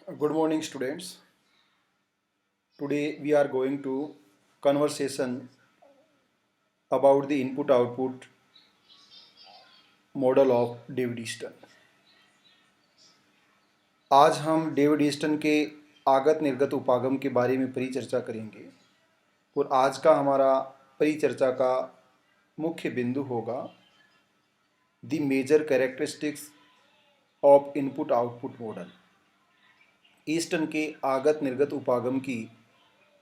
Good morning, students. Today we are going to conversation about the input-output model of David Easton. आज हम David Easton के आगत निर्गत उपागम के बारे में परिचर्चा करेंगे और आज का हमारा परिचर्चा का मुख्य बिंदु होगा the major characteristics of input output model. Easton के आगत निर्गत उपागम की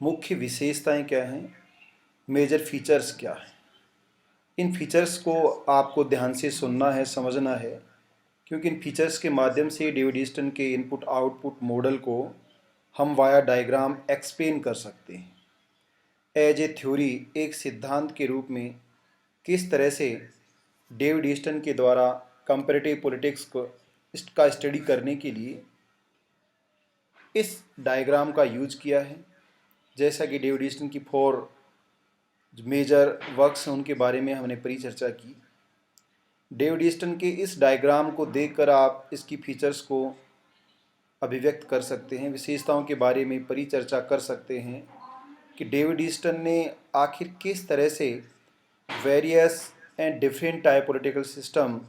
मुख्य विशेषताएं क्या हैं, मेजर फीचर्स क्या हैं। इन फीचर्स को आपको ध्यान से सुनना है, समझना है, क्योंकि इन फीचर्स के माध्यम से डेविड ईस्टन के इनपुट आउटपुट मॉडल को हम वाया डायग्राम एक्सप्लेन कर सकते हैं। एज ए थ्योरी, एक सिद्धांत के रूप में किस तरह से डेविड ईस्टन के द्वारा कंपैरेटिव पॉलिटिक्स को का स्टडी करने के लिए इस डायग्राम का यूज किया है। जैसा कि डेविड ईस्टन की 4 मेजर वर्क्स हैं उनके बारे में हमने परिचर्चा की। डेविड ईस्टन के इस डायग्राम को देखकर आप इसकी फीचर्स को अभिव्यक्त कर सकते हैं, विशेषताओं के बारे में परिचर्चा कर सकते हैं कि डेविड ईस्टन ने आखिर किस तरह से various and different type political system,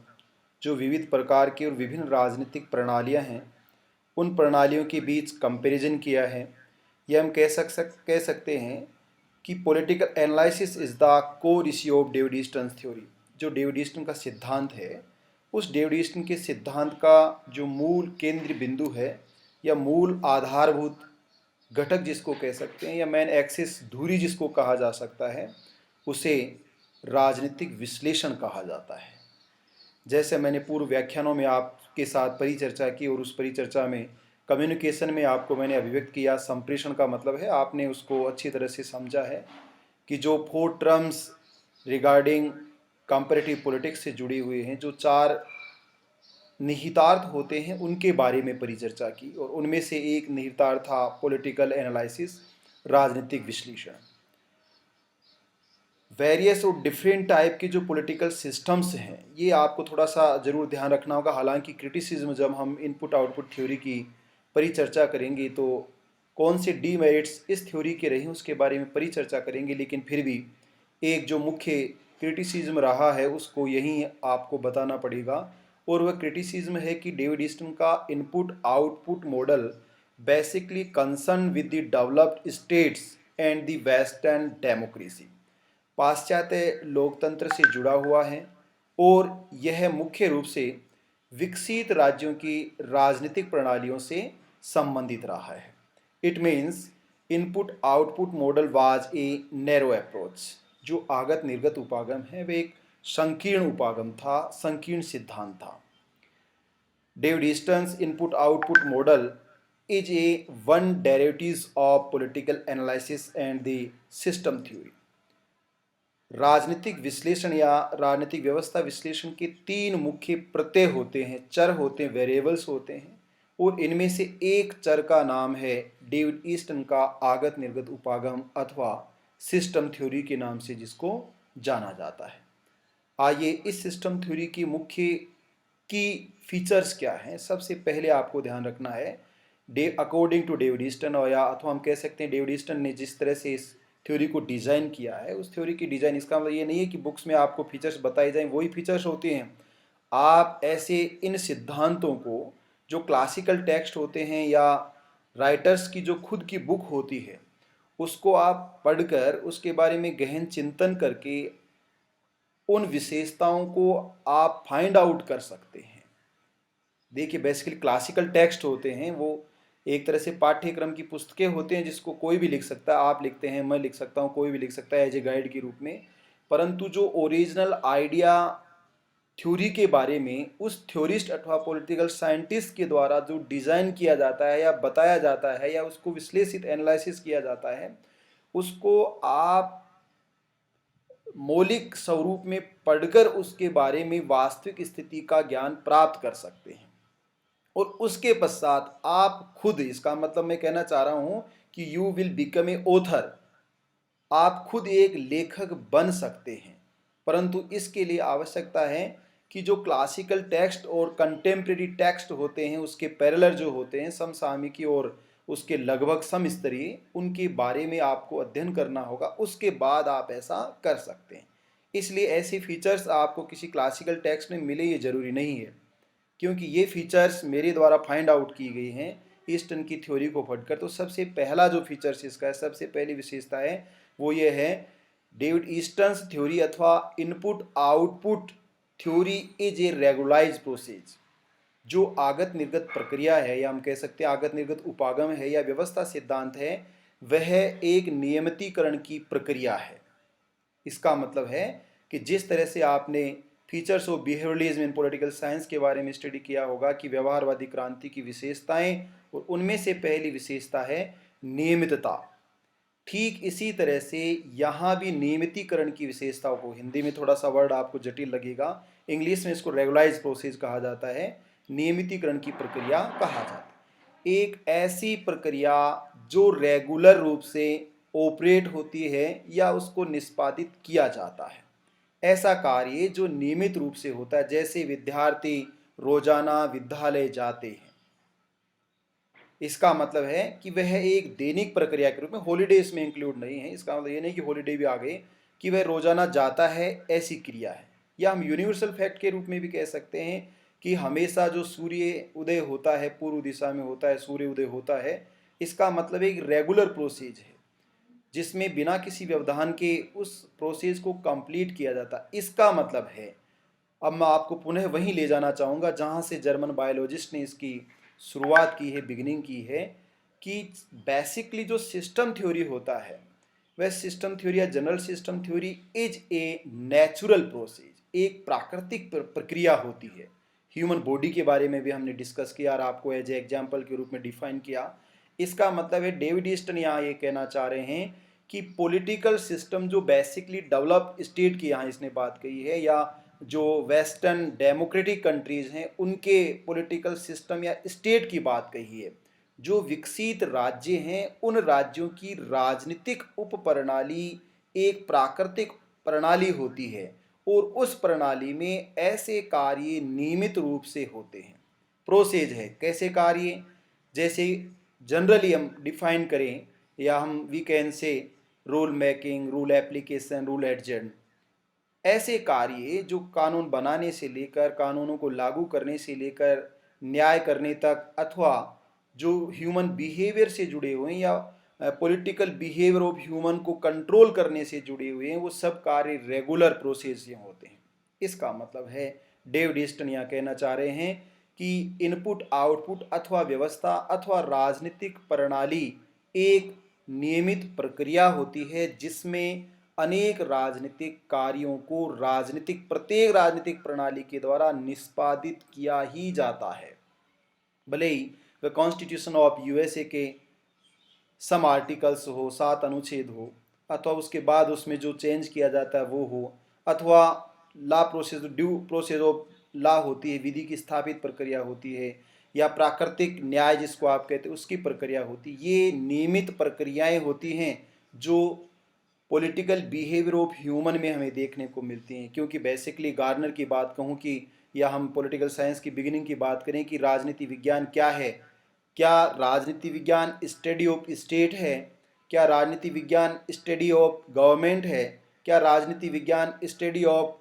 जो विविध प्रकार की और विभिन्न राजनीतिक प्रणालियां हैं, उन प्रणालियों के बीच कंपैरिजन किया है। यह हम कह सकते हैं कि political analysis is the core issue of David Easton theory. जो डेविड ईस्टन का सिद्धांत है, उस डेविड ईस्टन के सिद्धांत का जो मूल केंद्र बिंदु है या मूल आधारभूत घटक जिसको कह सकते हैं, या मेन एक्सिस धुरी जिसको कहा जा सकता है, उसे राजनीतिक विश्लेषण कहा जाता है। जैसे मैंने पूर्व व्याख्यानों में आपके साथ परिचर्चा की और उस परिचर्चा में कम्युनिकेशन में आपको मैंने अभिव्यक्त किया, संप्रेषण का मतलब है, आपने उसको अच्छी तरह से समझा है कि जो 4 टर्म्स रिगार्डिंग कंपैरेटिव पॉलिटिक्स से जुड़ी हुई हैं, जो 4 निहितार्थ होते हैं, उनके बारे में परिचर्चा की। और उनमें से एक निहितार्थ था पॉलिटिकल एनालिसिस, राजनीतिक विश्लेषण। वेरियस और डिफरेंट टाइप के जो पॉलिटिकल सिस्टम्स हैं, ये आपको थोड़ा सा ज़रूर ध्यान रखना होगा। हालांकि क्रिटिसिज्म, जब हम इनपुट आउटपुट थ्योरी की परिचर्चा करेंगे तो कौन से डीमेरिट्स इस थ्योरी के रहे उसके बारे में परिचर्चा करेंगे, लेकिन फिर भी एक जो मुख्य क्रिटिसिज्म रहा है उसको यहीं आपको बताना पड़ेगा। और वह क्रिटिसिज्म है कि डेविड ईस्टन का input output model basically concern with the developed states and the western democracy, पाश्चात्य लोकतंत्र से जुड़ा हुआ है और यह मुख्य रूप से विकसित राज्यों की राजनीतिक प्रणालियों से संबंधित रहा है। It means input output model was a narrow approach. जो आगत निर्गत उपागम है वह एक संकीर्ण उपागम था, संकीर्ण सिद्धांत था। David Easton's input output model is a one derivative of political analysis and the system theory. राजनीतिक विश्लेषण या राजनीतिक व्यवस्था विश्लेषण के 3 मुख्य प्रत्यय होते हैं, चर होते हैं, वेरिएबल्स होते हैं, और इनमें से एक चर का नाम है डेविड ईस्टन का आगत निर्गत उपागम अथवा सिस्टम थ्योरी के नाम से जिसको जाना जाता है। आइए इस सिस्टम थ्योरी की मुख्य की फीचर्स क्या हैं, सबसे पहले आपको ध्यान रखना है अकॉर्डिंग टू डेविड ईस्टन, और या अथवा हम कह सकते हैं डेविड ईस्टन ने जिस तरह से इस थ्योरी को डिज़ाइन किया है, उस थ्योरी की डिज़ाइन, इसका मतलब ये नहीं है कि बुक्स में आपको फीचर्स बताए जाएं वही फीचर्स होते हैं। आप ऐसे इन सिद्धांतों को, जो क्लासिकल टेक्स्ट होते हैं या राइटर्स की जो खुद की बुक होती है, उसको आप पढ़कर उसके बारे में गहन चिंतन करके उन विशेषताओं को आप फाइंड आउट कर सकते हैं। देखिए, बेसिकली क्लासिकल टेक्स्ट होते हैं, वो एक तरह से पाठ्यक्रम की पुस्तकें होते हैं जिसको कोई भी लिख सकता है। आप लिखते हैं, मैं लिख सकता हूँ, कोई भी लिख सकता है एज ए गाइड के रूप में। परंतु जो ओरिजिनल आइडिया थ्योरी के बारे में उस थ्योरिस्ट अथवा पॉलिटिकल साइंटिस्ट के द्वारा जो डिज़ाइन किया जाता है या बताया जाता है या उसको विश्लेषित एनालिसिस किया जाता है, उसको आप मौलिक स्वरूप में पढ़कर उसके बारे में वास्तविक स्थिति का ज्ञान प्राप्त कर सकते हैं। और उसके पश्चात आप खुद, इसका मतलब मैं कहना चाह रहा हूं कि you will become a author, आप खुद एक लेखक बन सकते हैं। परंतु इसके लिए आवश्यकता है कि जो क्लासिकल टेक्स्ट और कंटेम्प्रेरी टेक्स्ट होते हैं उसके पैरेलल जो होते हैं समसामयिकी और उसके लगभग समस्तरीय, उनके बारे में आपको अध्ययन करना होगा, उसके बाद आप ऐसा कर सकते हैं। इसलिए ऐसे फीचर्स आपको किसी क्लासिकल टेक्स्ट में मिले ये ज़रूरी नहीं है, क्योंकि ये फीचर्स मेरे द्वारा फाइंड आउट की गई हैं ईस्टर्न की थ्योरी को पढ़कर। तो सबसे पहला जो फीचर्स इसका है, सबसे पहली विशेषता है वो ये है, डेविड ईस्टर्न्स थ्योरी अथवा input output theory is a regularise process. जो आगत निर्गत प्रक्रिया है, या हम कह सकते हैं आगत निर्गत उपागम है या व्यवस्था सिद्धांत है, वह एक नियमितीकरण की प्रक्रिया है। इसका मतलब है कि जिस तरह से आपने features of behaviourism in political science के बारे में स्टडी किया होगा कि व्यवहारवादी क्रांति की विशेषताएं, और उनमें से पहली विशेषता है नियमितता, ठीक इसी तरह से यहाँ भी नियमितीकरण की विशेषताओं को, हिंदी में थोड़ा सा वर्ड आपको जटिल लगेगा, इंग्लिश में इसको रेगुलाइज प्रोसेस कहा जाता है, नियमितीकरण की प्रक्रिया कहा जाता है। एक ऐसी प्रक्रिया जो रेगुलर रूप से ऑपरेट होती है या उसको निष्पादित किया जाता है, ऐसा कार्य जो नियमित रूप से होता है, जैसे विद्यार्थी रोजाना विद्यालय जाते हैं। इसका मतलब है कि वह एक दैनिक प्रक्रिया के रूप में, हॉलीडे इसमें इंक्लूड नहीं है, इसका मतलब ये नहीं कि हॉलीडे भी आ गए, कि वह रोजाना जाता है ऐसी क्रिया है। या हम यूनिवर्सल फैक्ट के रूप में भी कह सकते हैं कि हमेशा जो सूर्य उदय होता है पूर्व दिशा में होता है, सूर्य उदय होता है, इसका मतलब एक रेगुलर प्रोसेस है जिसमें बिना किसी व्यवधान के उस प्रोसेस को कंप्लीट किया जाता। इसका मतलब है, अब मैं आपको पुनः वहीं ले जाना चाहूँगा जहाँ से जर्मन बायोलॉजिस्ट ने इसकी शुरुआत की है, बिगिनिंग की है, कि बेसिकली जो सिस्टम थ्योरी होता है, वह सिस्टम थ्योरी या general system theory is a natural process, एक प्राकृतिक प्रक्रिया होती है। ह्यूमन बॉडी के बारे में भी हमने डिस्कस किया और आपको एज ए एग्जाम्पल के रूप में डिफाइन किया। इसका मतलब है डेविड ईस्टन यहाँ ये कहना चाह रहे हैं कि पॉलिटिकल सिस्टम जो बेसिकली डेवलप स्टेट की यहाँ इसने बात कही है, या जो वेस्टर्न डेमोक्रेटिक कंट्रीज हैं उनके पॉलिटिकल सिस्टम या स्टेट की बात कही है, जो विकसित राज्य हैं उन राज्यों की राजनीतिक उप प्रणाली एक प्राकृतिक प्रणाली होती है, और उस प्रणाली में ऐसे कार्य नियमित रूप से होते हैं। प्रोसेस है, कैसे कार्य, जैसे जनरली हम डिफाइन करें, या हम we can say rule making, rule application, rule adjust, ऐसे कार्य जो कानून बनाने से लेकर कानूनों को लागू करने से लेकर न्याय करने तक, अथवा जो ह्यूमन बिहेवियर से जुड़े हुए हैं या पॉलिटिकल बिहेवियर ऑफ ह्यूमन को कंट्रोल करने से जुड़े हुए हैं, वो सब कार्य रेगुलर प्रोसेस से होते हैं। इसका मतलब है डेविड ईस्टन यहाँ कहना चाह रहे हैं कि इनपुट आउटपुट अथवा व्यवस्था अथवा राजनीतिक प्रणाली एक नियमित प्रक्रिया होती है जिसमें अनेक राजनीतिक कार्यों को प्रत्येक राजनीतिक प्रणाली के द्वारा निष्पादित किया ही जाता है, भले ही वह कॉन्स्टिट्यूशन ऑफ यूएसए के सम आर्टिकल्स हो, 7 अनुच्छेद हो, अथवा उसके बाद उसमें जो चेंज किया जाता है वो हो, अथवा law process, due process of law होती है, विधि की स्थापित प्रक्रिया होती है, या प्राकृतिक न्याय जिसको आप कहते हैं उसकी प्रक्रिया होती है। ये नियमित प्रक्रियाएं होती हैं जो पॉलिटिकल बिहेवियर ऑफ ह्यूमन में हमें देखने को मिलती हैं। क्योंकि बेसिकली गार्नर की बात कहूँ कि, या हम पॉलिटिकल साइंस की बिगिनिंग की बात करें कि राजनीति विज्ञान क्या है, क्या राजनीति विज्ञान स्टडी ऑफ स्टेट है, क्या राजनीति विज्ञान स्टडी ऑफ गवर्नमेंट है, क्या राजनीति विज्ञान स्टडी ऑफ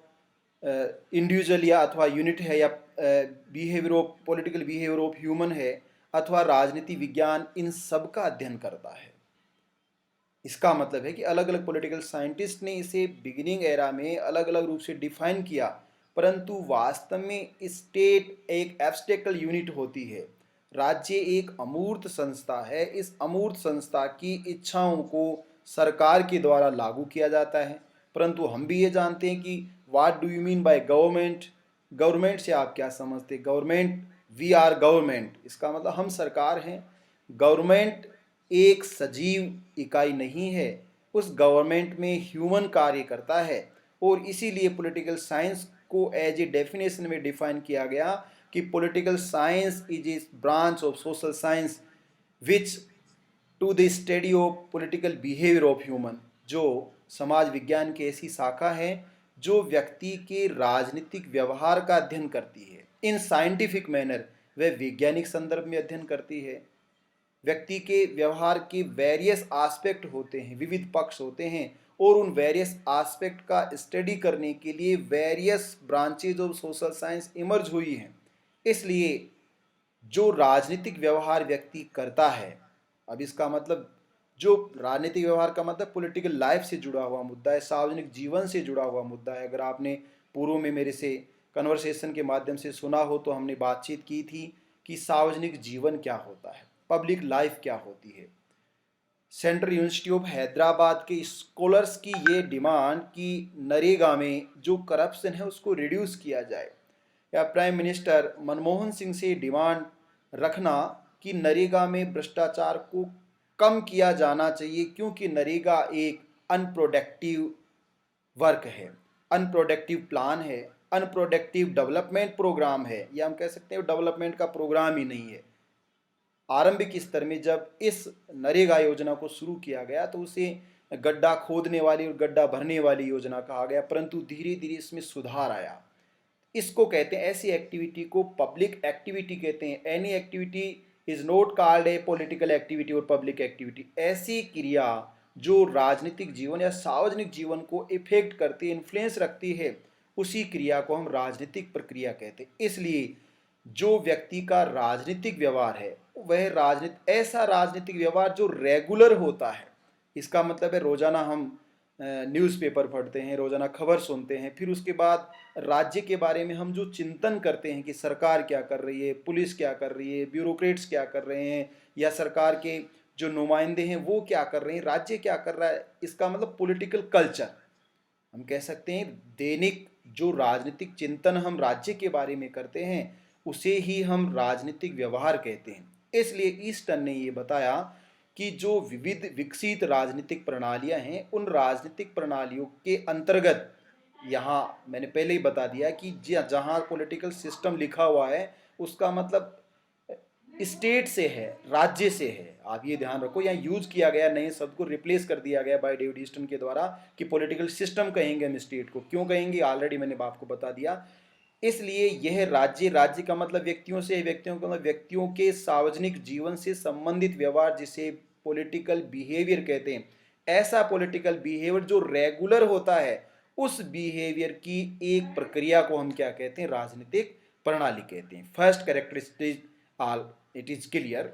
इंडिविजुअल या अथवा यूनिट है, या behaviour of political behaviour of human है, अथवा राजनीति विज्ञान इन सब का अध्ययन करता है। इसका मतलब है कि अलग अलग पॉलिटिकल साइंटिस्ट ने इसे बिगिनिंग एरा में अलग अलग रूप से डिफाइन किया, परंतु वास्तव में स्टेट एक एब्स्ट्रैक्ट यूनिट होती है, राज्य एक अमूर्त संस्था है। इस अमूर्त संस्था की इच्छाओं को सरकार के द्वारा लागू किया जाता है। परंतु हम भी ये जानते हैं कि what do you mean by government, government से आप क्या समझते हैं, गवर्नमेंट, वी आर गवर्नमेंट, इसका मतलब हम सरकार हैं। गवर्नमेंट एक सजीव इकाई नहीं है, उस गवर्नमेंट में ह्यूमन कार्य करता है, और इसीलिए पॉलिटिकल साइंस को एज ए डेफिनेशन में डिफाइन किया गया कि political science is a branch of social science which to the study of political behaviour of human, जो समाज विज्ञान की ऐसी शाखा है जो व्यक्ति के राजनीतिक व्यवहार का अध्ययन करती है इन साइंटिफिक मैनर, वह वैज्ञानिक संदर्भ में अध्ययन करती है। व्यक्ति के व्यवहार के वेरियस एस्पेक्ट होते हैं, विविध पक्ष होते हैं, और उन वेरियस एस्पेक्ट का स्टडी करने के लिए various branches of social science emerge हुई हैं। इसलिए जो राजनीतिक व्यवहार व्यक्ति करता है, अब इसका मतलब जो राजनीतिक व्यवहार का मतलब पॉलिटिकल लाइफ से जुड़ा हुआ मुद्दा है, सार्वजनिक जीवन से जुड़ा हुआ मुद्दा है। अगर आपने पूर्व में मेरे से कन्वर्सेशन के माध्यम से सुना हो तो हमने बातचीत की थी कि सार्वजनिक जीवन क्या होता है, पब्लिक लाइफ क्या होती है। सेंट्रल यूनिवर्सिटी ऑफ हैदराबाद के स्कॉलर्स की ये डिमांड कि नरेगा में जो करप्शन है उसको रिड्यूस किया जाए, या प्राइम मिनिस्टर मनमोहन सिंह से डिमांड रखना कि नरेगा में भ्रष्टाचार को कम किया जाना चाहिए, क्योंकि नरेगा एक अनप्रोडक्टिव वर्क है, अनप्रोडक्टिव प्लान है, अनप्रोडक्टिव डेवलपमेंट प्रोग्राम है, या हम कह सकते हैं डेवलपमेंट का प्रोग्राम ही नहीं है। आरंभिक स्तर में जब इस नरेगा योजना को शुरू किया गया तो उसे गड्ढा खोदने वाली और गड्ढा भरने वाली योजना कहा गया, परंतु धीरे धीरे इसमें सुधार आया। इसको कहते हैं, ऐसी एक्टिविटी को पब्लिक एक्टिविटी कहते हैं। Any activity is not called a political activity और पब्लिक एक्टिविटी। ऐसी क्रिया जो राजनीतिक जीवन या सार्वजनिक जीवन को इफेक्ट करती है, इन्फ्लुएंस रखती है, उसी क्रिया को हम राजनीतिक प्रक्रिया कहते हैं। इसलिए जो व्यक्ति का राजनीतिक व्यवहार है वह ऐसा राजनीतिक व्यवहार जो रेगुलर होता है। इसका मतलब है रोजाना हम न्यूज़पेपर पढ़ते हैं, रोजाना खबर सुनते हैं, फिर उसके बाद राज्य के बारे में हम जो चिंतन करते हैं कि सरकार क्या कर रही है, पुलिस क्या कर रही है, ब्यूरोक्रेट्स क्या कर रहे हैं, या सरकार के जो नुमाइंदे हैं वो क्या कर रहे हैं, राज्य क्या कर रहा है। इसका मतलब पॉलिटिकल कल्चर हम कह सकते हैं। दैनिक जो राजनीतिक चिंतन हम राज्य के बारे में करते हैं उसे ही हम राजनीतिक व्यवहार कहते हैं। इसलिए ईस्टन ने ये बताया कि जो विविध विकसित राजनीतिक प्रणालियां हैं उन राजनीतिक प्रणालियों के अंतर्गत, यहाँ मैंने पहले ही बता दिया कि जहाँ पॉलिटिकल सिस्टम लिखा हुआ है उसका मतलब स्टेट से है, राज्य से है। आप ये ध्यान रखो, यहाँ यूज किया गया नए शब्द को रिप्लेस कर दिया गया बाय डेविड ईस्टन के द्वारा कि पॉलिटिकल सिस्टम कहेंगे हम स्टेट को। क्यों कहेंगे ऑलरेडी मैंने आपको बता दिया। इसलिए यह राज्य, राज्य का मतलब व्यक्तियों से, व्यक्तियों का मतलब व्यक्तियों के सार्वजनिक जीवन से संबंधित व्यवहार जिसे पॉलिटिकल बिहेवियर कहते हैं। ऐसा पॉलिटिकल बिहेवियर जो रेगुलर होता है, उस बिहेवियर की एक प्रक्रिया को हम क्या कहते हैं, राजनीतिक प्रणाली कहते हैं। First characteristic all it is clear.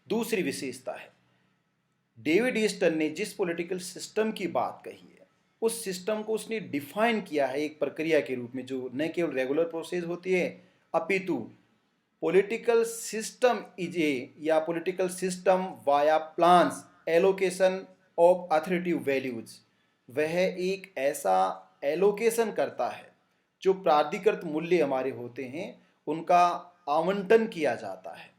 दूसरी विशेषता है, डेविड ईस्टन ने जिस पॉलिटिकल सिस्टम की बात कही है उस सिस्टम को उसने डिफाइन किया है एक प्रक्रिया के रूप में, जो न केवल रेगुलर प्रोसेस होती है अपितु पॉलिटिकल सिस्टम इज ए, या political system via plans allocation of authority values. वह एक ऐसा एलोकेशन करता है जो प्राधिकृत मूल्य हमारे होते हैं उनका आवंटन किया जाता है।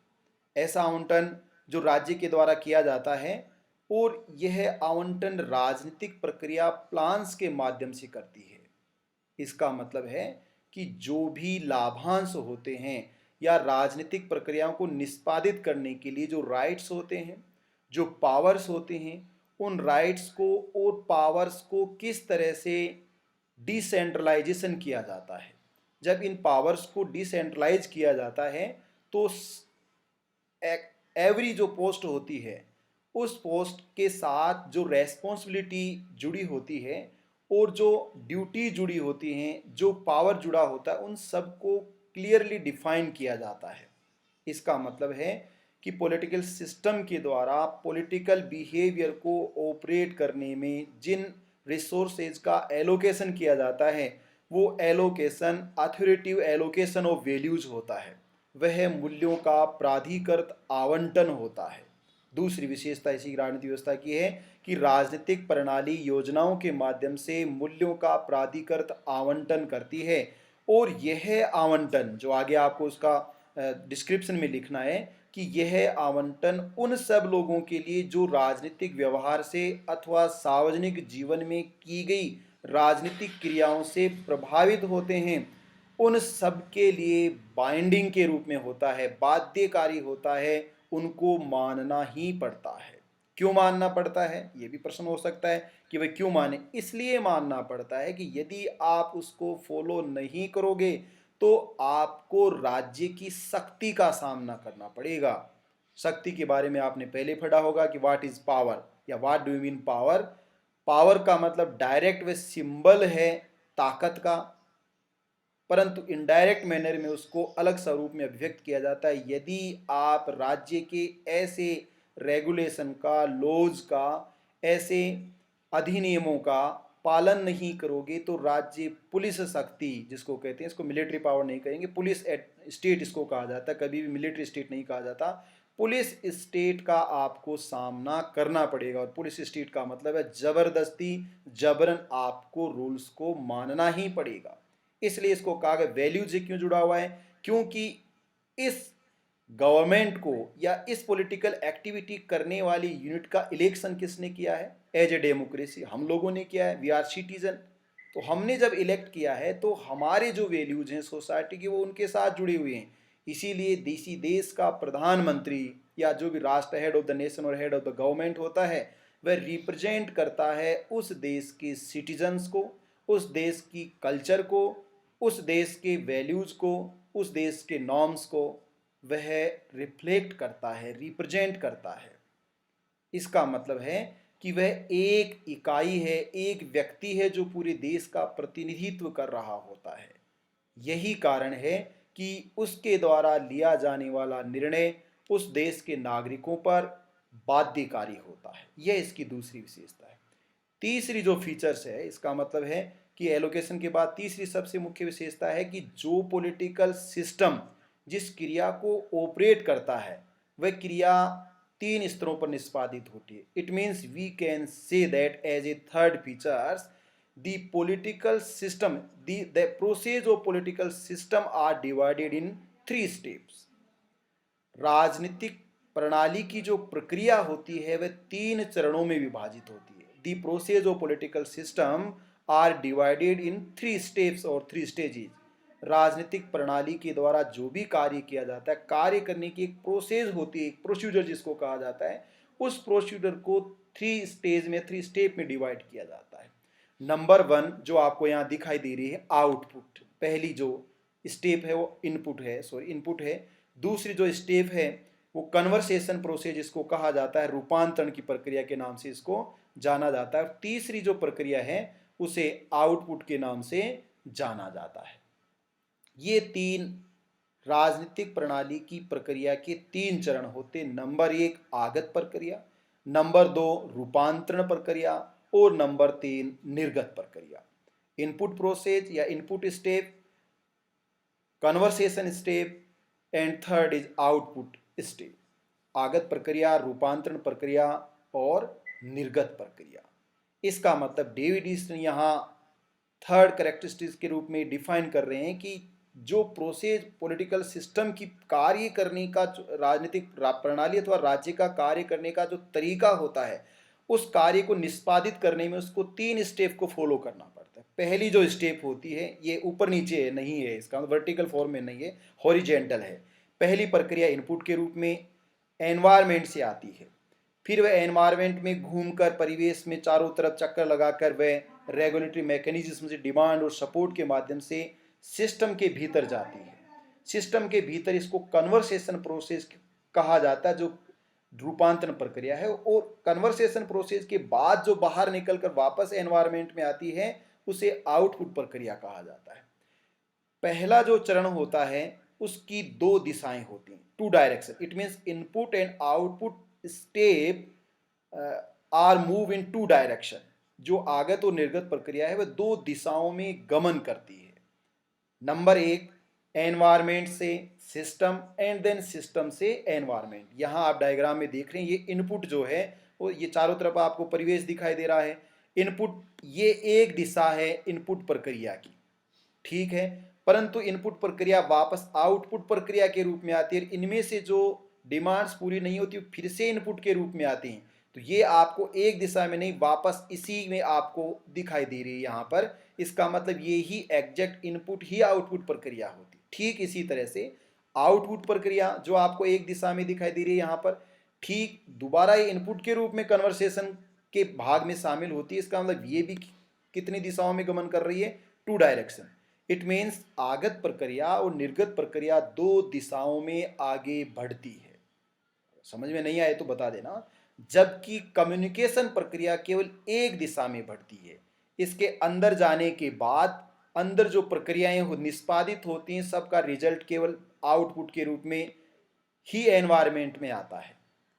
ऐसा आवंटन जो राज्य के द्वारा किया जाता है, और यह आवंटन राजनीतिक प्रक्रिया प्लान्स के माध्यम से करती है। इसका मतलब है कि जो भी लाभांश होते हैं या राजनीतिक प्रक्रियाओं को निष्पादित करने के लिए जो राइट्स होते हैं, जो पावर्स होते हैं, उन राइट्स को और पावर्स को किस तरह से डिसेंट्रलाइजेशन किया जाता है। जब इन पावर्स को डिसेंट्रलाइज किया जाता है तो एवरी जो पोस्ट होती है उस पोस्ट के साथ जो रेस्पॉन्सिबिलिटी जुड़ी होती है और जो ड्यूटी जुड़ी होती हैं, जो पावर जुड़ा होता है, उन सबको क्लियरली डिफाइन किया जाता है। इसका मतलब है कि पॉलिटिकल सिस्टम के द्वारा पॉलिटिकल बिहेवियर को ऑपरेट करने में जिन रिसोर्सेज का एलोकेशन किया जाता है वो allocation authoritative allocation of values होता है, वह मूल्यों का प्राधिकृत आवंटन होता है। दूसरी विशेषता इसी राजनीतिक व्यवस्था की है कि राजनीतिक प्रणाली योजनाओं के माध्यम से मूल्यों का प्राधिकृत आवंटन करती है, और यह आवंटन जो आगे आपको उसका डिस्क्रिप्शन में लिखना है कि यह आवंटन उन सब लोगों के लिए जो राजनीतिक व्यवहार से अथवा सार्वजनिक जीवन में की गई राजनीतिक क्रियाओं से प्रभावित होते हैं, उन सब के लिए बाइंडिंग के रूप में होता है, बाध्यकारी होता है, उनको मानना ही पड़ता है। क्यों मानना पड़ता है, ये भी प्रश्न हो सकता है कि भाई क्यों माने। इसलिए मानना पड़ता है कि यदि आप उसको फॉलो नहीं करोगे तो आपको राज्य की सख्ती का सामना करना पड़ेगा। शक्ति के बारे में आपने पहले पढ़ा होगा कि व्हाट इज पावर या what do you mean power. Power का मतलब डायरेक्ट वे सिंबल है ताकत का, परंतु इनडायरेक्ट मैनर में उसको अलग स्वरूप में अभिव्यक्त किया जाता है। यदि आप राज्य के ऐसे रेगुलेशन का, लॉज का, ऐसे अधिनियमों का पालन नहीं करोगे तो राज्य पुलिस शक्ति जिसको कहते हैं, इसको मिलिट्री पावर नहीं कहेंगे, पुलिस स्टेट इसको कहा जाता है, कभी भी मिलिट्री स्टेट नहीं कहा जाता। पुलिस स्टेट का आपको सामना करना पड़ेगा, और पुलिस स्टेट का मतलब है जबरदस्ती, जबरन आपको रूल्स को मानना ही पड़ेगा। इसलिए इसको कहा गया वैल्यूज से क्यों जुड़ा हुआ है, क्योंकि इस गवर्नमेंट को या इस पॉलिटिकल एक्टिविटी करने वाली यूनिट का इलेक्शन किसने किया है, एज ए डेमोक्रेसी हम लोगों ने किया है, वी आर सिटीजन। तो हमने जब इलेक्ट किया है तो हमारे जो वैल्यूज हैं सोसाइटी की वो उनके साथ जुड़ी हुई हैं। इसीलिए देसी देश का प्रधानमंत्री या जो भी राष्ट्र हेड ऑफ द नेशन और हेड ऑफ द गवर्नमेंट होता है वह रिप्रेजेंट करता है उस देश के सिटीजन्स को, उस देश की कल्चर को, उस देश के वैल्यूज को, उस देश के नॉर्म्स को वह रिफ्लेक्ट करता है, रिप्रेजेंट करता है। इसका मतलब है कि वह एक इकाई है, एक व्यक्ति है जो पूरे देश का प्रतिनिधित्व कर रहा होता है। यही कारण है कि उसके द्वारा लिया जाने वाला निर्णय उस देश के नागरिकों पर बाध्यकारी होता है। यह इसकी दूसरी विशेषता है। तीसरी जो फीचर्स है, इसका मतलब है कि एलोकेशन के बाद तीसरी सबसे मुख्य विशेषता है कि जो पॉलिटिकल सिस्टम जिस क्रिया को ऑपरेट करता है वह क्रिया तीन स्तरों पर निष्पादित होती है। It means we can say that as a third features the political system, the process of political system are divided in 3 steps। राजनीतिक प्रणाली की जो प्रक्रिया होती है वह 3 चरणों में विभाजित होती है। the process of political system are divided in 3 steps और 3 stages। राजनीतिक प्रणाली के द्वारा जो भी कार्य किया जाता है, कार्य करने की एक प्रोसेस होती है, एक प्रोसीजर जिसको कहा जाता है, उस प्रोसीजर को 3 स्टेज में, 3 स्टेप में डिवाइड किया जाता है। नंबर 1 जो आपको यहाँ दिखाई दे रही है आउटपुट, पहली जो स्टेप है वो इनपुट है। दूसरी जो स्टेप है वो कन्वर्सेशन प्रोसेस जिसको कहा जाता है, रूपांतरण की प्रक्रिया के नाम से इसको जाना जाता है। तीसरी जो प्रक्रिया है उसे आउटपुट के नाम से जाना जाता है। ये 3 राजनीतिक प्रणाली की प्रक्रिया के 3 चरण होते। नंबर 1 आगत प्रक्रिया, नंबर 2 रूपांतरण प्रक्रिया और नंबर 3 निर्गत प्रक्रिया। इनपुट प्रोसेस या input step, conversation step and third is output step. आगत प्रक्रिया, रूपांतरण प्रक्रिया और निर्गत प्रक्रिया। इसका मतलब डेविड ईस्टन यहाँ थर्ड कैरेक्टरिस्टिक्स के रूप में डिफाइन कर रहे हैं कि जो प्रोसेस पॉलिटिकल सिस्टम की कार्य करने का, राजनीतिक प्रणाली अथवा राज्य का कार्य करने का जो तरीका होता है, उस कार्य को निष्पादित करने में उसको 3 स्टेप को फॉलो करना पड़ता है। पहली जो स्टेप होती है ये ऊपर नीचे है, नहीं है, इसका वर्टिकल फॉर्म में नहीं है, हॉरिजेंटल है। पहली प्रक्रिया इनपुट के रूप में एनवायरमेंट से आती है, फिर वह एनवायरमेंट में घूमकर परिवेश में चारों तरफ चक्कर लगाकर वह रेगुलेटरी मैकेनिज्म से डिमांड और सपोर्ट के माध्यम से सिस्टम के भीतर जाती है। सिस्टम के भीतर इसको कन्वर्सेशन प्रोसेस कहा जाता है, जो रूपांतरण प्रक्रिया है। और कन्वर्सेशन प्रोसेस के बाद जो बाहर निकलकर वापस एनवायरमेंट में आती है उसे आउटपुट प्रक्रिया कहा जाता है। पहला जो चरण होता है उसकी 2 दिशाएं होती हैं, 2 direction. It means input and output step are move in 2 direction. जो आगत और निर्गत प्रक्रिया है वह 2 दिशाओं में गमन करती है। नंबर 1 एनवायरमेंट से सिस्टम एंड देन सिस्टम से एनवायरमेंट। यहाँ आप डायग्राम में देख रहे हैं, ये इनपुट जो है वो ये चारों तरफ आपको परिवेश दिखाई दे रहा है। इनपुट ये एक दिशा है इनपुट प्रक्रिया की, ठीक है, परंतु इनपुट प्रक्रिया वापस आउटपुट प्रक्रिया के रूप में आती है। इनमें से जो डिमांड्स पूरी नहीं होती फिर से इनपुट के रूप में आती हैं। तो ये आपको एक दिशा में नहीं, वापस इसी में आपको दिखाई दे रही है यहाँ पर। इसका मतलब ये ही एग्जैक्ट इनपुट ही आउटपुट प्रक्रिया होती। ठीक इसी तरह से आउटपुट प्रक्रिया जो आपको एक दिशा में दिखाई दे रही है यहाँ पर, ठीक दोबारा ये इनपुट के रूप में कन्वर्सेशन के भाग में शामिल होती है। इसका मतलब ये भी कितनी दिशाओं में गमन कर रही है, 2 डायरेक्शन। इट मीन्स आगत प्रक्रिया और निर्गत प्रक्रिया 2 दिशाओं में आगे बढ़ती है। समझ में नहीं आए तो बता देना। जबकि कम्युनिकेशन प्रक्रिया केवल एक दिशा में बढ़ती है। इसके अंदर जाने के बाद अंदर जो प्रक्रियाएं निष्पादित होती हैं, सबका रिजल्ट केवल आउटपुट के रूप में ही एनवायरमेंट में आता है।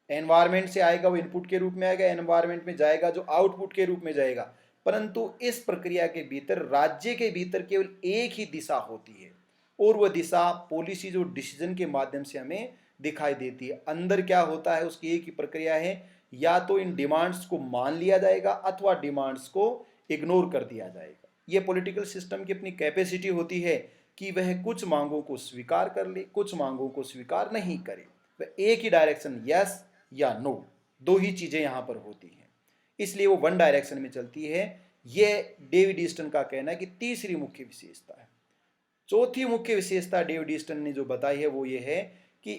एनवायरमेंट से आएगा वो इनपुट के रूप में आएगा, एनवायरमेंट में जाएगा जो आउटपुट के रूप में जाएगा। परंतु इस प्रक्रिया के भीतर, राज्य के भीतर केवल एक ही दिशा होती है और वह दिशा पॉलिसी जो डिसीजन के माध्यम से हमें दिखाई देती है। अंदर क्या होता है उसकी एक ही प्रक्रिया है, या तो इन डिमांड्स को मान लिया जाएगा अथवा डिमांड्स को इग्नोर कर दिया जाएगा। ये पॉलिटिकल सिस्टम की अपनी कैपेसिटी होती है कि वह कुछ मांगों को स्वीकार कर ले, कुछ मांगों को स्वीकार नहीं करे। वह एक ही डायरेक्शन, यस या नो, 2 ही चीजें यहां पर होती हैं, इसलिए वो 1 डायरेक्शन में चलती है। यह डेविड ईस्टन का कहना है कि तीसरी मुख्य विशेषता है। चौथी मुख्य विशेषता डेविड ईस्टन ने जो बताई है वो ये है कि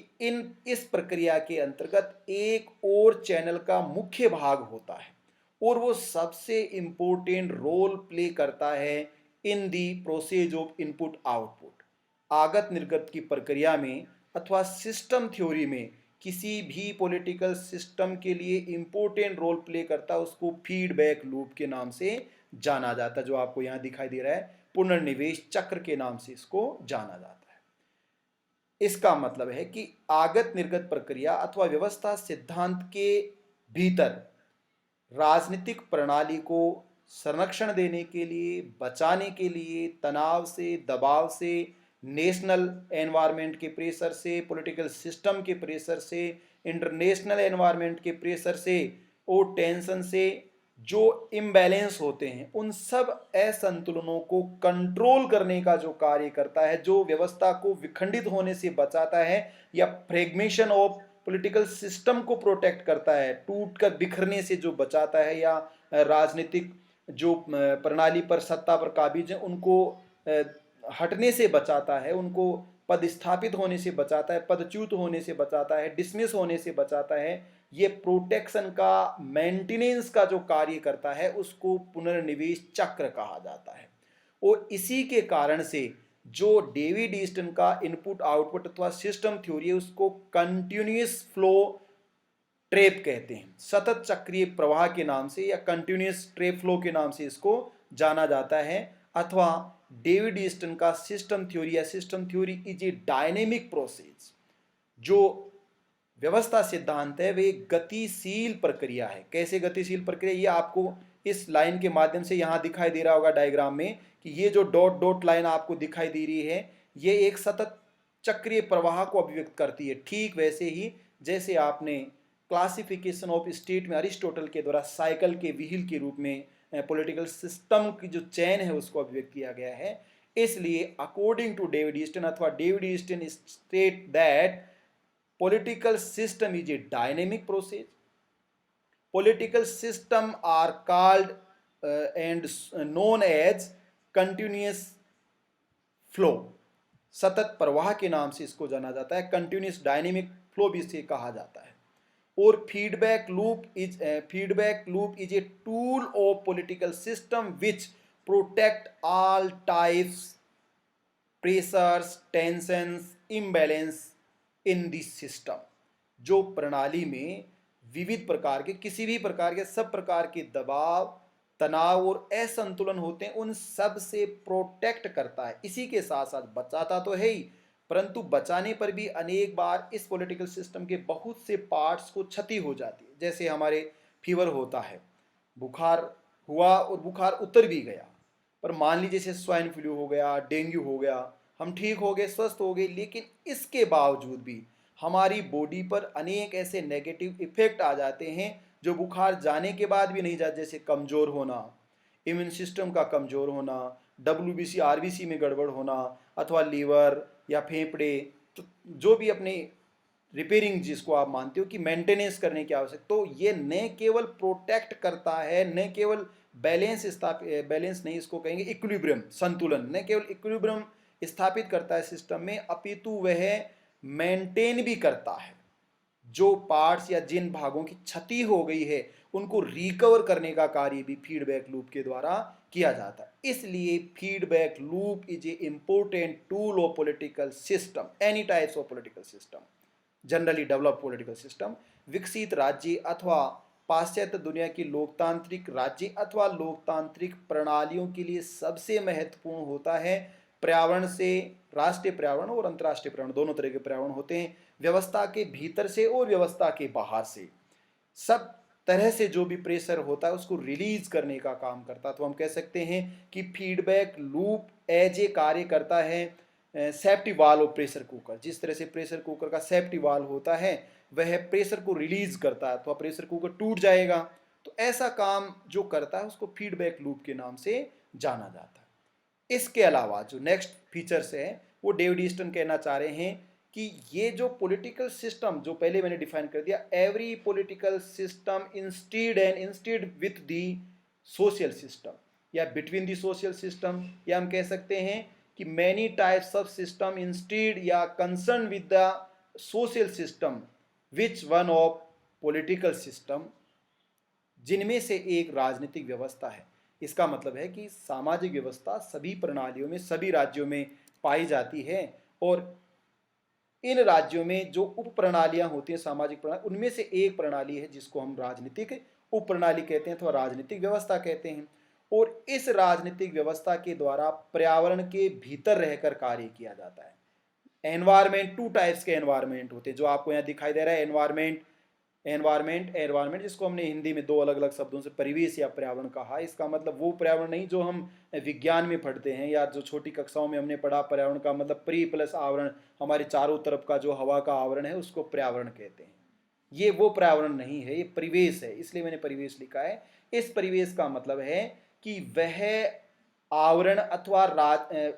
इस प्रक्रिया के अंतर्गत एक और चैनल का मुख्य भाग होता है और वो सबसे इंपॉर्टेंट रोल प्ले करता है in the process of input output. आगत निर्गत की प्रक्रिया में अथवा सिस्टम थ्योरी में किसी भी पॉलिटिकल सिस्टम के लिए इंपॉर्टेंट रोल प्ले करता है, उसको फीडबैक लूप के नाम से जाना जाता है, जो आपको यहाँ दिखाई दे रहा है, पुनर्निवेश चक्र के नाम से इसको जाना जाता है। इसका मतलब है कि आगत निर्गत प्रक्रिया अथवा व्यवस्था सिद्धांत के भीतर राजनीतिक प्रणाली को संरक्षण देने के लिए, बचाने के लिए, तनाव से, दबाव से, नेशनल एनवायरनमेंट के प्रेशर से, पॉलिटिकल सिस्टम के प्रेशर से, इंटरनेशनल एनवायरनमेंट के प्रेशर से और टेंशन से जो इम्बैलेंस होते हैं, उन सब असंतुलनों को कंट्रोल करने का जो कार्य करता है, जो व्यवस्था को विखंडित होने से बचाता है या फ्रेगमेशन ऑफ पॉलिटिकल सिस्टम को प्रोटेक्ट करता है, टूट कर बिखरने से जो बचाता है, या राजनीतिक जो प्रणाली पर, सत्ता पर काबिज है उनको हटने से बचाता है, उनको पदस्थापित होने से बचाता है, पदच्युत होने से बचाता है, डिसमिस होने से बचाता है। ये प्रोटेक्शन का, मेंटेनेंस का जो कार्य करता है उसको पुनर्निवेश चक्र कहा जाता है। और इसी के कारण से जो डेविड ईस्टन का इनपुट आउटपुट अथवा सिस्टम थ्योरी है उसको कंटिन्यूअस फ्लो ट्रेप कहते हैं, सतत चक्रीय प्रवाह के नाम से या कंटिन्यूअस ट्रेप फ्लो के नाम से इसको जाना जाता है। अथवा डेविड ईस्टन का सिस्टम थ्योरी या system theory is a dynamic process. जो व्यवस्था सिद्धांत है वे एक गतिशील प्रक्रिया है। कैसे गतिशील प्रक्रिया, ये आपको इस लाइन के माध्यम से यहाँ दिखाई दे रहा होगा डायग्राम में कि ये जो डॉट डॉट लाइन आपको दिखाई दे रही है ये एक सतत चक्रीय प्रवाह को अभिव्यक्त करती है। ठीक वैसे ही जैसे आपने क्लासिफिकेशन ऑफ स्टेट में अरिस्टोटल के द्वारा साइकिल के व्हील के रूप में पॉलिटिकल सिस्टम की जो चैन है उसको अभिव्यक्त किया गया है। इसलिए अकॉर्डिंग टू डेविड ईस्टन अथवा David Easton state that political system is a dynamic process. Political system are called and known as continuous flow. सतत प्रवाह के नाम से इसको जाना जाता है, कंटिन्यूस डायनेमिक फ्लो भी इसे कहा जाता है। और feedback loop is a tool of political system which protect all types, pressures, tensions, imbalance in this system. जो प्रणाली में विविध प्रकार के, किसी भी प्रकार के, सब प्रकार के दबाव, तनाव और असंतुलन होते हैं, उन सब से प्रोटेक्ट करता है। इसी के साथ साथ बचाता तो है ही, परंतु बचाने पर भी अनेक बार इस पॉलिटिकल सिस्टम के बहुत से पार्ट्स को क्षति हो जाती है। जैसे हमारे फीवर होता है, बुखार हुआ और बुखार उतर भी गया, पर मान लीजिए जैसे स्वाइन फ्लू हो गया, डेंगू हो गया, हम ठीक हो गए, स्वस्थ हो गए, लेकिन इसके बावजूद भी हमारी बॉडी पर अनेक ऐसे नेगेटिव इफेक्ट आ जाते हैं जो बुखार जाने के बाद भी नहीं जाते। जैसे कमज़ोर होना, इम्यून सिस्टम का कमज़ोर होना, WBC RBC में गड़बड़ होना, अथवा लीवर या फेफड़े, तो जो भी अपने रिपेयरिंग जिसको आप मानते हो कि मेंटेनेंस करने की आवश्यक, तो ये न केवल प्रोटेक्ट करता है, न केवल बैलेंस नहीं, इसको कहेंगे इक्विलिब्रियम, संतुलन, न केवल इक्विलिब्रियम स्थापित करता है सिस्टम में, अपितु वह मेंटेन भी करता है। जो पार्ट्स या जिन भागों की क्षति हो गई है उनको रिकवर करने का कार्य भी फीडबैक लूप के द्वारा किया जाता है। इसलिए feedback loop is a important tool of political system, any types of political system, generally develop political system. विकसित राज्य अथवा पाश्चात्य दुनिया की लोकतांत्रिक राज्य अथवा लोकतांत्रिक प्रणालियों के लिए सबसे महत्वपूर्ण होता है पर्यावरण से, राष्ट्रीय पर्यावरण और अंतर्राष्ट्रीय पर्यावरण दोनों तरह के पर्यावरण होते हैं, व्यवस्था के भीतर से और व्यवस्था के बाहर से सब तरह से जो भी प्रेशर होता है उसको रिलीज करने का काम करता है। तो हम कह सकते हैं कि फीडबैक लूप एज ए कार्य करता है safety valve of pressure cooker. जिस तरह से प्रेशर कुकर का सेफ्टी वाल्व होता है वह प्रेशर को रिलीज करता है तो प्रेशर कुकर टूट जाएगा, तो ऐसा काम जो करता है उसको फीडबैक लूप के नाम से जाना जाता है। इसके अलावा जो नेक्स्ट फीचर्स है वो डेविड ईस्टन कहना चाह रहे हैं कि ये जो पॉलिटिकल सिस्टम जो पहले मैंने डिफाइन कर दिया, every political system instead with the social system या बिटवीन दी सोशल सिस्टम, या हम कह सकते हैं कि many types of system instead या concern with the social system which one of political system, जिनमें से एक राजनीतिक व्यवस्था है। इसका मतलब है कि सामाजिक व्यवस्था सभी प्रणालियों में सभी राज्यों में पाई जाती है और इन राज्यों में जो उप प्रणालियां होती हैं सामाजिक प्रणाली उनमें से एक प्रणाली है जिसको हम राजनीतिक उप प्रणाली कहते हैं अथवा राजनीतिक व्यवस्था कहते हैं। और इस राजनीतिक व्यवस्था के द्वारा पर्यावरण के भीतर रहकर कार्य किया जाता है। एनवायरमेंट, टू टाइप्स के एनवायरमेंट होते हैं जो आपको यहाँ दिखाई दे रहा है। एनवायरमेंट जिसको हमने हिंदी में दो अलग अलग शब्दों से परिवेश या पर्यावरण कहा। इसका मतलब वो पर्यावरण नहीं जो हम विज्ञान में पढ़ते हैं या जो छोटी कक्षाओं में हमने पढ़ा। पर्यावरण का मतलब परी प्लस आवरण, हमारे चारों तरफ का जो हवा का आवरण है उसको पर्यावरण कहते हैं। ये वो पर्यावरण नहीं है, ये परिवेश है, इसलिए मैंने परिवेश लिखा है। इस परिवेश का मतलब है कि वह आवरण अथवा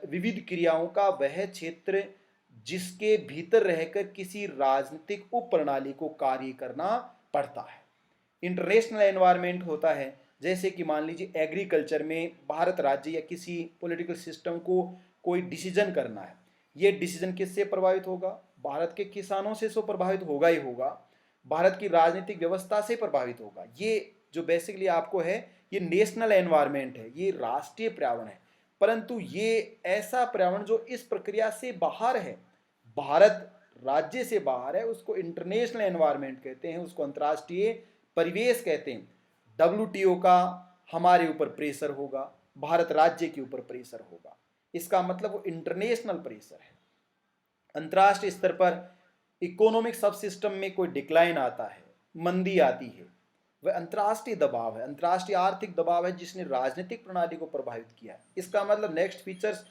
विविध क्रियाओं का वह क्षेत्र जिसके भीतर रहकर किसी राजनीतिक उप प्रणाली को कार्य करना पड़ता है। इंटरनेशनल एनवायरनमेंट होता है, जैसे कि मान लीजिए एग्रीकल्चर में भारत राज्य या किसी पॉलिटिकल सिस्टम को कोई डिसीजन करना है, ये डिसीजन किससे प्रभावित होगा? भारत के किसानों से तो प्रभावित होगा ही होगा, भारत की राजनीतिक व्यवस्था से प्रभावित होगा। ये जो बेसिकली आपको है ये नेशनल एनवायरनमेंट है, ये राष्ट्रीय पर्यावरण है। परंतु ये ऐसा पर्यावरण जो इस प्रक्रिया से बाहर है, भारत राज्य से बाहर है, उसको इंटरनेशनल एनवायरनमेंट कहते हैं, उसको अंतर्राष्ट्रीय परिवेश कहते हैं। WTO का हमारे ऊपर प्रेशर होगा, भारत राज्य के ऊपर प्रेशर होगा, इसका मतलब वो इंटरनेशनल प्रेशर है। अंतर्राष्ट्रीय स्तर पर इकोनॉमिक सब सिस्टम में कोई डिक्लाइन आता है, मंदी आती है, वह अंतर्राष्ट्रीय दबाव है, अंतर्राष्ट्रीय आर्थिक दबाव है जिसने राजनीतिक प्रणाली को प्रभावित किया है। इसका मतलब नेक्स्ट फीचर्स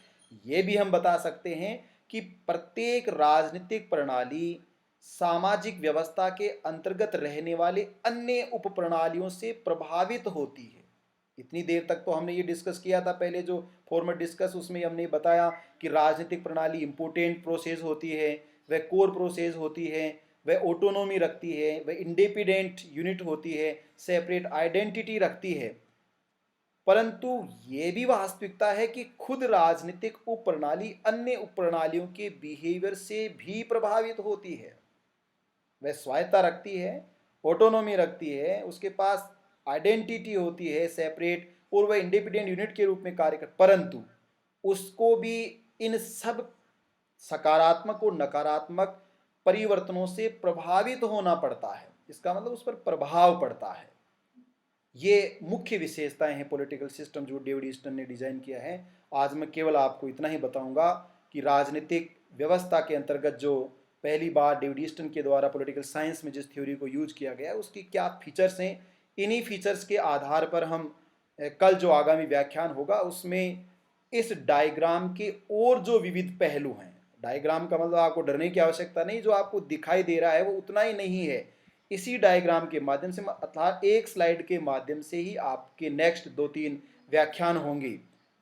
ये भी हम बता सकते हैं कि प्रत्येक राजनीतिक प्रणाली सामाजिक व्यवस्था के अंतर्गत रहने वाले अन्य उप प्रणालियों से प्रभावित होती है। इतनी देर तक तो हमने ये डिस्कस किया था, पहले जो फॉर्मल डिस्कस उसमें हमने बताया कि राजनीतिक प्रणाली इंपोर्टेंट प्रोसेस होती है, वह कोर प्रोसेस होती है, वह ऑटोनोमी रखती है, वह इंडिपेंडेंट यूनिट होती है, सेपरेट आइडेंटिटी रखती है। परंतु ये भी वास्तविकता है कि खुद राजनीतिक उप प्रणाली अन्य उप प्रणालियों के बिहेवियर से भी प्रभावित होती है। वह स्वायत्ता रखती है, ऑटोनोमी रखती है, उसके पास आइडेंटिटी होती है सेपरेट, और वह इंडिपेंडेंट यूनिट के रूप में कार्य कर, परंतु उसको भी इन सब सकारात्मक और नकारात्मक परिवर्तनों से प्रभावित होना पड़ता है। इसका मतलब उस पर प्रभाव पड़ता है। ये मुख्य विशेषताएं हैं पॉलिटिकल सिस्टम जो डेविड ईस्टन ने डिजाइन किया है। आज मैं केवल आपको इतना ही बताऊंगा कि राजनीतिक व्यवस्था के अंतर्गत जो पहली बार डेविड ईस्टन के द्वारा पॉलिटिकल साइंस में जिस थ्योरी को यूज किया गया है उसकी क्या फीचर्स हैं। इन्हीं फीचर्स के आधार पर हम कल जो आगामी व्याख्यान होगा उसमें इस डायग्राम के और जो विविध पहलू हैं, डायग्राम का मतलब आपको डरने की आवश्यकता नहीं, जो आपको दिखाई दे रहा है वो उतना ही नहीं है। इसी डायग्राम के माध्यम से अर्थात एक स्लाइड के माध्यम से ही आपके नेक्स्ट 2-3 व्याख्यान होंगे,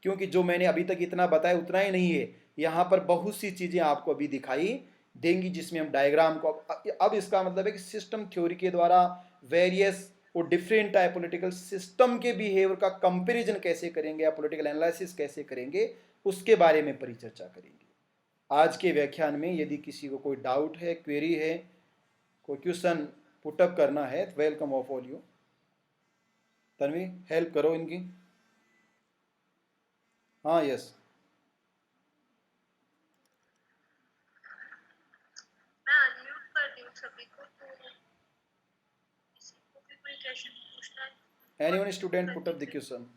क्योंकि जो मैंने अभी तक इतना बताया उतना ही नहीं है, यहाँ पर बहुत सी चीज़ें आपको अभी दिखाई देंगी जिसमें हम डायग्राम को अब इसका मतलब है कि सिस्टम थ्योरी के द्वारा वेरियस और डिफरेंट टाइप पॉलिटिकल सिस्टम के बिहेवियर का कंपैरिजन कैसे करेंगे या पॉलिटिकल एनालिसिस कैसे करेंगे उसके बारे में परिचर्चा करेंगे। आज के व्याख्यान में यदि किसी को कोई डाउट है, क्वेरी है, कोई क्वेश्चन पुटअप करना है, welcome of all you. Tanvi help करो इनकी। हाँ यस। मैं अनम्यूट कर रही हूँ सभी को, तो किसी को भी कोई क्वेश्चन पूछना है एनीवन अनम्यूट स्टूडेंट पुट करके अप द फिर। क्वेश्चन।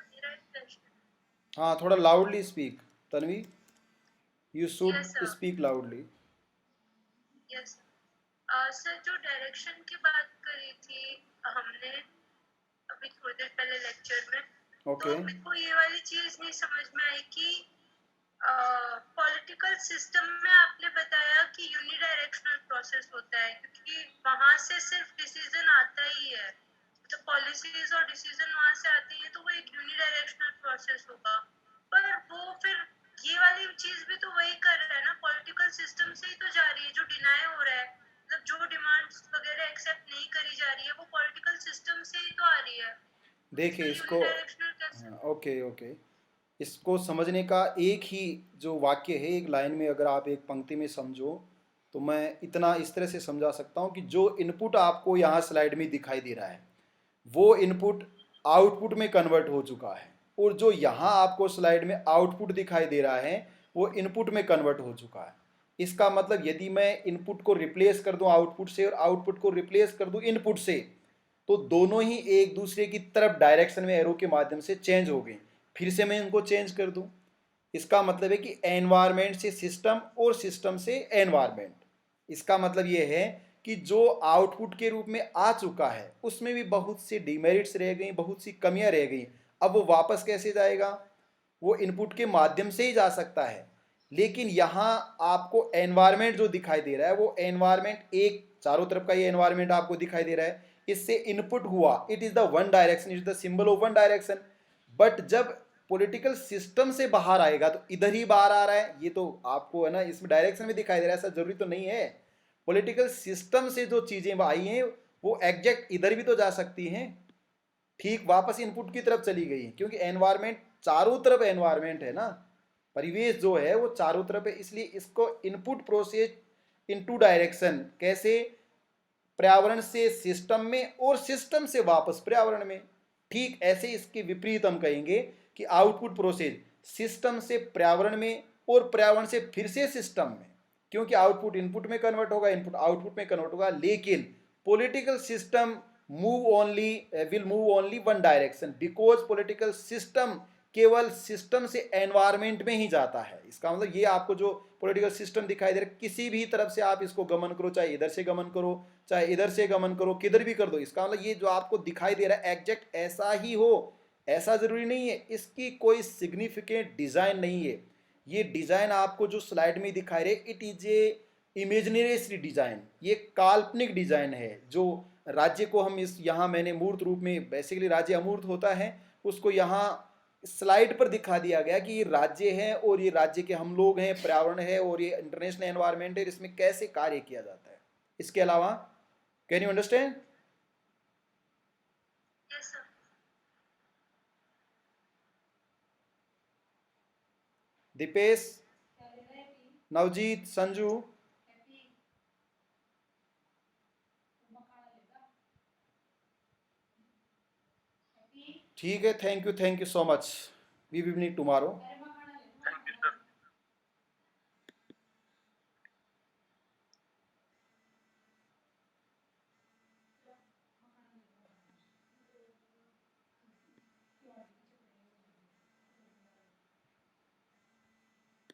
मेरा एक क्वेश्चन। हाँ थोड़ा loudly speak Tanvi, you should yes sir. Speak loudly. Yes sir, जो डायरेक्शन की बात करी थी हमने अभी थोड़ी देर पहले लेक्चर में, ओके तो मेरे को ये वाली चीज नहीं समझ में आई कि पॉलिटिकल सिस्टम में आपने बताया कि यूनिडायरेक्शनल प्रोसेस होता है, क्योंकि वहां से सिर्फ डिसीजन आता ही है, तो पॉलिसीज और डिसीजन वहां से आती है, तो वो एक यूनिडायरेक्शनल प्रोसेस होगा। पर वो फिर ये वाली चीज भी तो वही कर रहा है ना, पॉलिटिकल सिस्टम से ही तो जा रही है, जो डिनाई हो रहा है, मतलब जो डिमांड्स वगैरह एक्सेप्ट नहीं करी जा रही है, वो पॉलिटिकल सिस्टम से ही तो आ रही है, देखिए इसका इसको, यूनिडायरेक्शनल कैसे। हाँ ओके ओके, इसको समझने का एक ही जो वाक्य है, एक लाइन में अगर आप एक पंक्ति में समझो तो मैं इतना इस तरह से समझा सकता हूँ कि जो इनपुट आपको यहाँ स्लाइड में दिखाई दे रहा है वो इनपुट आउटपुट में कन्वर्ट हो चुका है, और जो यहाँ आपको स्लाइड में आउटपुट दिखाई दे रहा है वो इनपुट में कन्वर्ट हो चुका है। इसका मतलब यदि मैं इनपुट को रिप्लेस कर दूं आउटपुट से और आउटपुट को रिप्लेस कर दूं इनपुट से, तो दोनों ही एक दूसरे की तरफ डायरेक्शन में एरो के माध्यम से चेंज हो गए। फिर से मैं इनको चेंज कर दूं, इसका मतलब है कि एनवायरमेंट से सिस्टम और सिस्टम से एनवायरमेंट। इसका मतलब ये है कि जो आउटपुट के रूप में आ चुका है उसमें भी बहुत सी डिमेरिट्स रह गई, बहुत सी कमियां रह गई। अब वो वापस कैसे जाएगा? वो इनपुट के माध्यम से ही जा सकता है, लेकिन यहाँ आपको एनवायरमेंट जो दिखाई दे रहा है वो एनवायरमेंट एक चारों तरफ का ये एनवायरमेंट आपको दिखाई दे रहा है, इससे इनपुट हुआ, it is the one direction, it is the symbol of one direction. But जब पॉलिटिकल सिस्टम से बाहर आएगा तो इधर ही बाहर आ रहा है, ये तो आपको है ना इसमें डायरेक्शन में दिखाई दे रहा है, ऐसा जरूरी तो नहीं है। पॉलिटिकल सिस्टम से जो चीजें आई हैं वो एग्जैक्ट इधर भी तो जा सकती हैं, ठीक वापस इनपुट की तरफ चली गई, क्योंकि एनवायरमेंट चारों तरफ एनवायरमेंट है ना, परिवेश जो है वो चारों तरफ है, इसलिए इसको input process in two direction, कैसे? पर्यावरण से सिस्टम में और सिस्टम से वापस पर्यावरण में। ठीक ऐसे इसके विपरीत हम कहेंगे कि आउटपुट प्रोसेस सिस्टम से पर्यावरण में और पर्यावरण से फिर से सिस्टम में, क्योंकि आउटपुट इनपुट में कन्वर्ट होगा, इनपुट आउटपुट में कन्वर्ट होगा, लेकिन political system move only will move only one direction, because political system केवल सिस्टम से एनवायरमेंट में ही जाता है। इसका मतलब ये आपको जो पॉलिटिकल सिस्टम दिखाई दे रहा है किसी भी तरफ से आप इसको गमन करो, चाहे इधर से गमन करो चाहे इधर से गमन करो, किधर भी कर दो, इसका मतलब ये जो आपको दिखाई दे रहा है एग्जैक्ट ऐसा ही हो, ऐसा जरूरी नहीं है, इसकी कोई सिग्निफिकेंट डिजाइन नहीं है। ये डिजाइन आपको जो स्लाइड में दिखाई रहे it is a imaginary design, ये काल्पनिक डिजाइन है। जो राज्य को हम इस यहाँ मैंने मूर्त रूप में, बेसिकली राज्य अमूर्त होता है, उसको यहाँ स्लाइड पर दिखा दिया गया कि ये राज्य है और ये राज्य के हम लोग हैं, पर्यावरण है और ये इंटरनेशनल एनवायरनमेंट है, इसमें कैसे कार्य किया जाता है। इसके अलावा can you understand? Yes sir. Deepesh, Navjeet, Sanju, ठीक है, thank you so much, we will meet tomorrow.